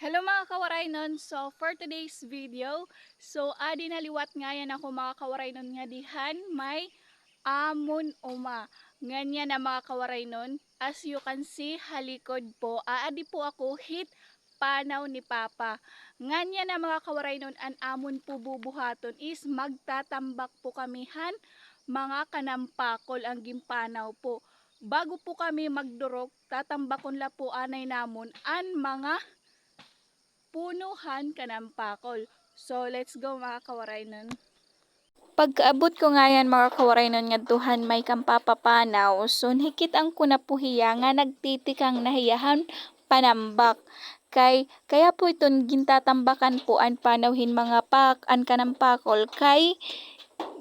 Hello mga kawaraynon, so for today's video, adi naliwat ngayon ako mga kawaraynon nga dihan may amon uma. Ganyan na mga kawaraynon, as you can see halikod po, adi po ako hit panaw ni Papa. Ganyan na mga kawaraynon, an amon po bubuhaton is magtatambak po kamihan mga kanampakol ang gimpanaw po. Bago po kami magdurok, tatambakon la po anay namon an mga punuhan kanang pakol. So, let's go mga kawaraynon. Pagkaabot ko nga yan mga kawaraynon nga duhan may kampapapanaw, so hikit ang kunapuhiya nga nagtitikang nahiyahan panambak. Kaya po iton gintatambakan po an panawhin mga an kanang pakol kay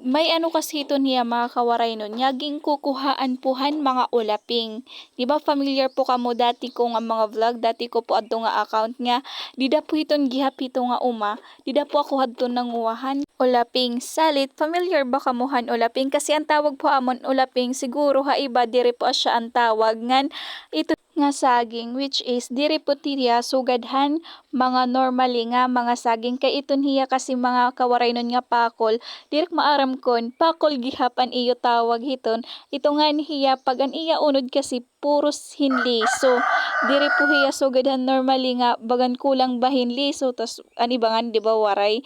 may ano kasi ito niya mga kawaray nun, yaging kukuhaan puhan mga ulaping. Di ba familiar po kamo dati ko nga mga vlog, dati ko po adto nga account nga, dida po iton gihapito nga uma, dida po ako hadto nanguwahan ulaping salit. Familiar ba kamuhan ulaping? Kasi ang tawag po amon ulaping, siguro ha iba diri po siya ang tawag ngan ito nga saging, which is diri po tiya sugadhan mga normally nga mga saging kay iton hiya kasi mga kawaray nun nga pakol direk maaram kon pakol gihapan iyo tawag hiton. Ito nga hiya pag an iya unod kasi puros hinliso. Diri po hiya sugadhan normally nga bagan kulang ba hinliso tas ani bangan di ba waray.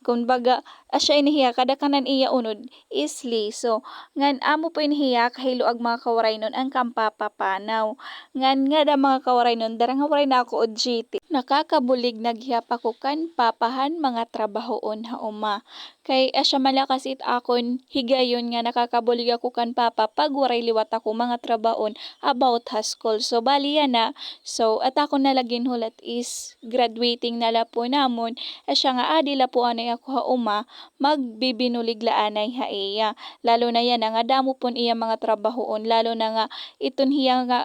Kumbaga, asya inihiya kada kanan iya unod is liso. Ngan amo po inihiya kahilo ag mga kawaray nun ang kampapapanaw. Ngan nga da mga kawaray nun, darang waray na ako od GT. Nakakabulig naghiyap ako kan papahan mga trabahoon ha uma. Kay asya malakas it akon higayon nga nakakabulig ako kan papa pag waray liwat ako mga trabaon about ha school. So bali yan na. So at ako nalagin hulat is graduating nala po namon. Asya nga adila po anay ako ha uma magbibinulig laanay ha iya. Lalo na yan nga damo pon iya mga trabahoon lalo na nga iton hiya nga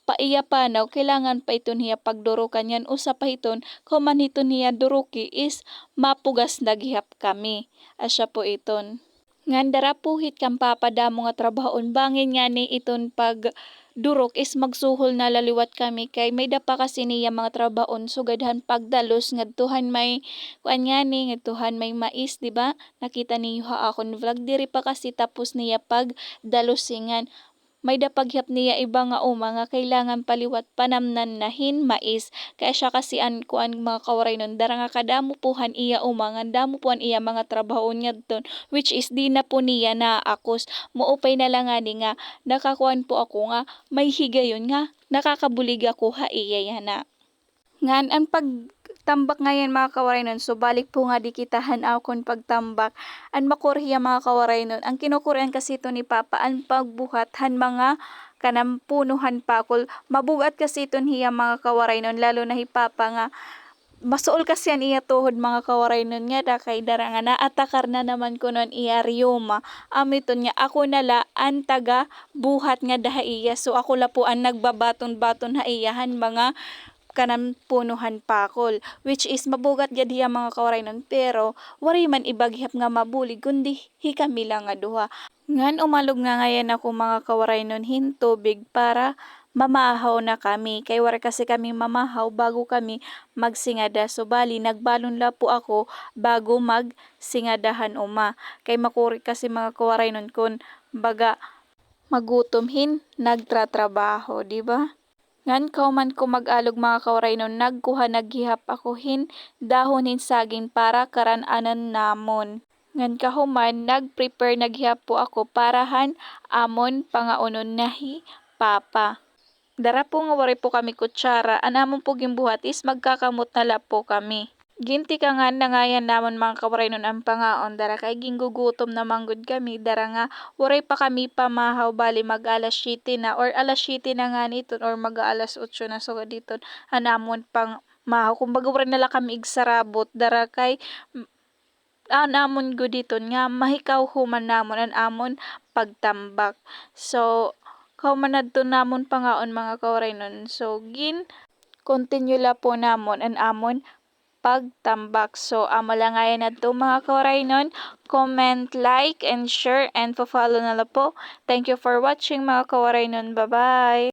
paiya panaw kailangan pa iton hiya pagdurukan yan usa pa hiton kuman hiton hiya duruki is mapugas naghihap kami asya po iton ngandara puhit kang papadamo nga trabahoon bangin nga ni iton pag durok is magsuhol na laliwat kami kay may dapa kasi niya mga trabaon sugadhan pagdalos ngadtuhan may kuan nga ni ngadtuhan may mais di ba nakita niyo ha akon vlog diri pa kasi tapos niya pag dalusingan may dapaghap niya iba nga uma nga kailangan paliwat panamnan nahin mais kaya siya kasi an kuan mga kawaray nun dara nga kadamo puhan iya uma nga damo puhan iya mga trabaho ngadton which is di na po niya na akos muupay na lang ani nga nakakuan po ako nga may higayon nga nakakabulig ako ha iya yana ngan ang pagtambak ngayon mga kawaray nun so balik po nga di kitahan akon pagtambak an makurhiya mga kawaray nun ang kinukurian kasi ito ni Papa ang pagbuhat han mga kanang punuhan pakol mabugat kasi ito hiya mga kawaray nun lalo na hi Papa nga masuol kasi an iya tuhod mga kawaray nun nga da kay dara nga naatakar na naman ko nun iya rioma amiton nga ako nala ang taga buhat nga daha iya so ako la po ang nagbabaton-baton ha iyahan mga kanang punuhan pakol which is mabugat gid hiya mga kawaray nun pero wari man ibaghap nga mabulig kundi hikami lang nga duha ngan umalog nga ngayon ako mga kawaray nun hintubig para mamahaw na kami kay wari kasi kami mamahaw bago kami magsingada so bali nagbalon la po ako bago magsingadahan uma kay makuri kasi mga kawaray nun kun baga magutom hin nagtratrabaho di ba ngan kauman ko mag-alog mga kawaray nun nagkuha naghihap ako hin dahon hin saging para karan-anan namon. Ngan kahuman nag-prepare naghihap po ako para han amon pangaunon nahi Papa. Dara po nga wari po kami kutsara anamon po gimbuhat is magkakamot na la po kami. Ginti ka nga na ngayan namon mga kawaray nun ang pangaon dara kay ginggugutom na manggod kami dara nga waray pa kami pamahaw bali mag alas 7 na or alas 7 na nga niton or mag alas 8 na so dito anamon pang mahaw kumbaga waray nala kami igsarabot dara kay anamon gud diton nga mahikaw human namon an amon pagtambak so kauman adto namon pangaon mga kawaray nun so continue la po namon an amon pagtambak. So, amo lang ngayon na to mga kawaray nun. Comment, like, and share, and follow na lang po. Thank you for watching mga kawaray nun. Bye-bye!